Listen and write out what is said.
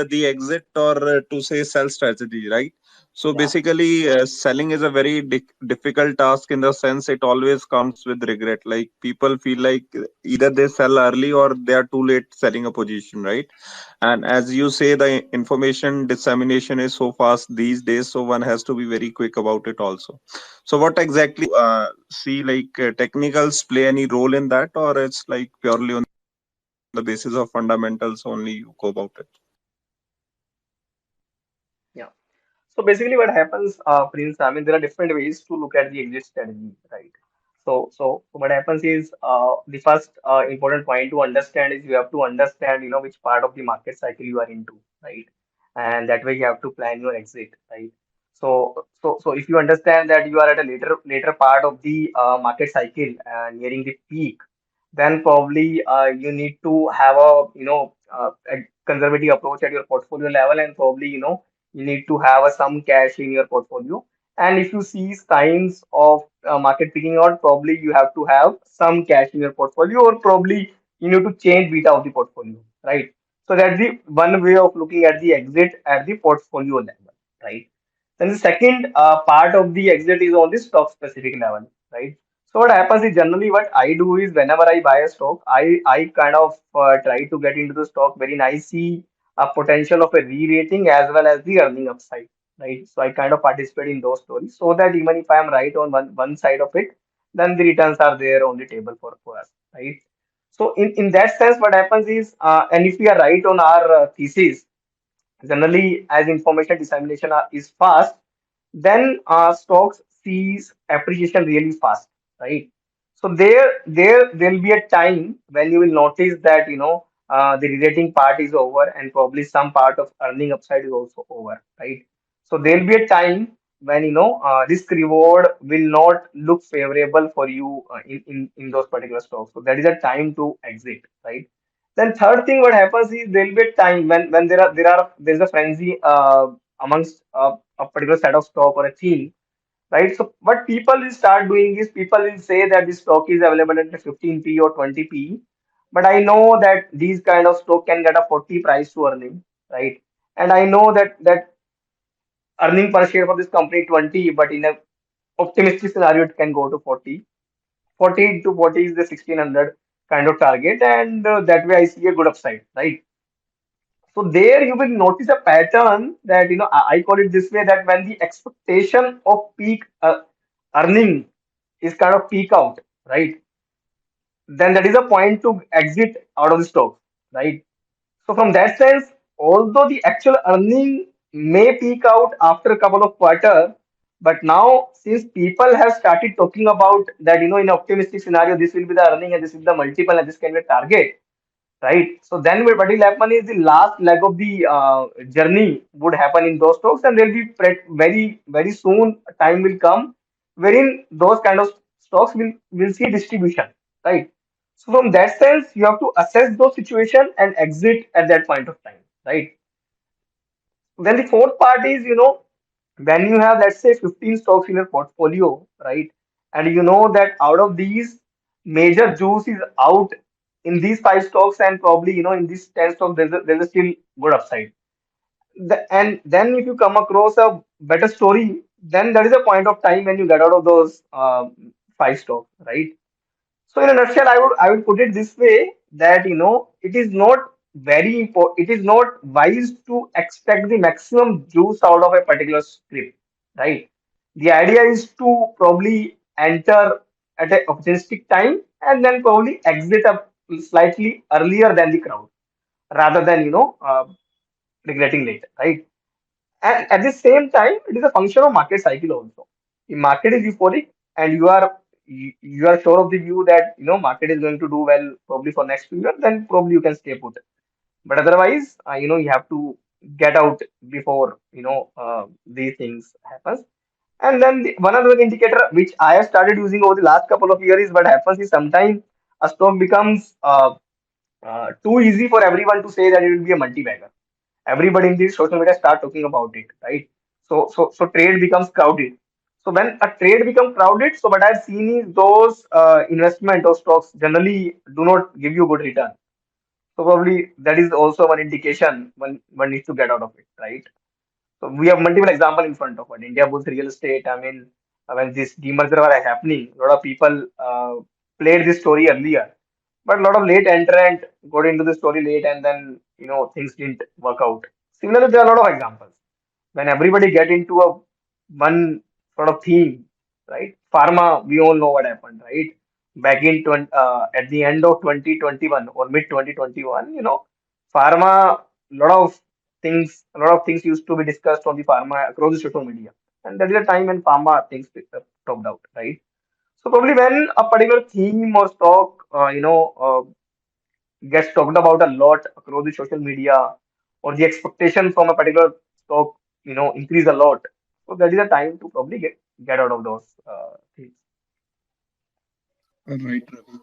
the exit or to say sell strategy, right? So Yeah. basically, selling is a very difficult task in the sense it always comes with regret. Like people feel like either they sell early or they are too late selling a position, right? And as you say, the information dissemination is so fast these days, so one has to be very quick about it also. So what exactly see like technicals play any role in that, or it's like purely on the basis of fundamentals only you go about it? Yeah. So basically, what happens, Prince? I mean, there are different ways to look at the exit strategy, right? So what happens is, the first important point to understand is you have to understand, which part of the market cycle you are into, right? And that way you have to plan your exit, right? So if you understand that you are at a later part of the market cycle, nearing the peak, then probably you need to have a conservative approach at your portfolio level, and probably you need to have some cash in your portfolio. And if you see signs of market picking out, probably you have to have some cash in your portfolio, or probably you need to change beta of the portfolio, right? So that's the one way of looking at the exit at the portfolio level, right? Then the second part of the exit is on the stock specific level, right? So what happens is, generally what I do is, whenever I buy a stock, I kind of try to get into the stock very nice, see a potential of a re-rating as well as the earning upside, right? So I kind of participate in those stories, so that even if I am right on one side of it, then the returns are there on the table for us, right? So in that sense, what happens is, and if we are right on our thesis, generally as information dissemination is fast, then stocks sees appreciation really fast, right? So there'll be a time when you will notice that the relating part is over, and probably some part of earning upside is also over, right? So there'll be a time when risk reward will not look favorable for you in those particular stocks. So that is a time to exit, right? Then third thing, what happens is, there will be a time when there's a frenzy amongst a particular set of stock or a theme, right? So what people will start doing is, people will say that this stock is available at 15p or 20p, but I know that these kind of stock can get a 40 price to earning, right? And I know that earning per share for this company 20, but in a optimistic scenario it can go to 40. 40 to 40 is the 1600 kind of target, and that way I see a good upside, right? So there you will notice a pattern that I call it this way, that when the expectation of peak earning is kind of peak out, right? Then that is a point to exit out of the stock, right? So from that sense, although the actual earning may peak out after a couple of quarters, but now since people have started talking about that, in optimistic scenario, this will be the earning and this is the multiple and this can be a target, right? So then what will happen is, the last leg of the journey would happen in those stocks, and there'll be very very soon a time will come wherein those kind of stocks will see distribution, right? So from that sense, you have to assess those situation and exit at that point of time, right? Then the fourth part is, when you have, let's say, 15 stocks in your portfolio, right? And you know that out of these, major juice is out in these five stocks, and probably, in these 10 stocks, there's a still good upside. And then if you come across a better story, then there is a point of time when you get out of those five stocks, right? So in a nutshell, I would put it this way, that it is not very important. It is not wise to expect the maximum juice out of a particular script, right? The idea is to probably enter at an opportunistic time, and then probably exit up slightly earlier than the crowd, rather than regretting later, right? And at the same time, it is a function of market cycle also. The market is euphoric, and you are sure of the view that market is going to do well probably for next 2 years, then probably you can stay put. But otherwise, you have to get out before these things happens. And then one other indicator which I have started using over the last couple of years is, what happens is, sometimes a stock becomes too easy for everyone to say that it will be a multi-bagger. Everybody in the social media start talking about it, right? So trade becomes crowded. So when a trade becomes crowded, so what I've seen is, those investment or stocks generally do not give you good return. So probably that is also one indication one needs to get out of it, right? So we have multiple example in front of us. India Bulls real estate. I mean, when this demerger were happening, a lot of people played this story earlier, but a lot of late entrant got into the story late, and then things didn't work out. Similarly, there are a lot of examples when everybody get into a one sort of theme, right? Pharma, we all know what happened, right? Back in at the end of 2021 or mid 2021, pharma, a lot of things used to be discussed on the pharma across the social media, and that is a time when pharma things topped out, right? So probably when a particular theme or stock, gets talked about a lot across the social media, or the expectation from a particular stock, increase a lot. So that is a time to probably get out of those things. Right, Ravi.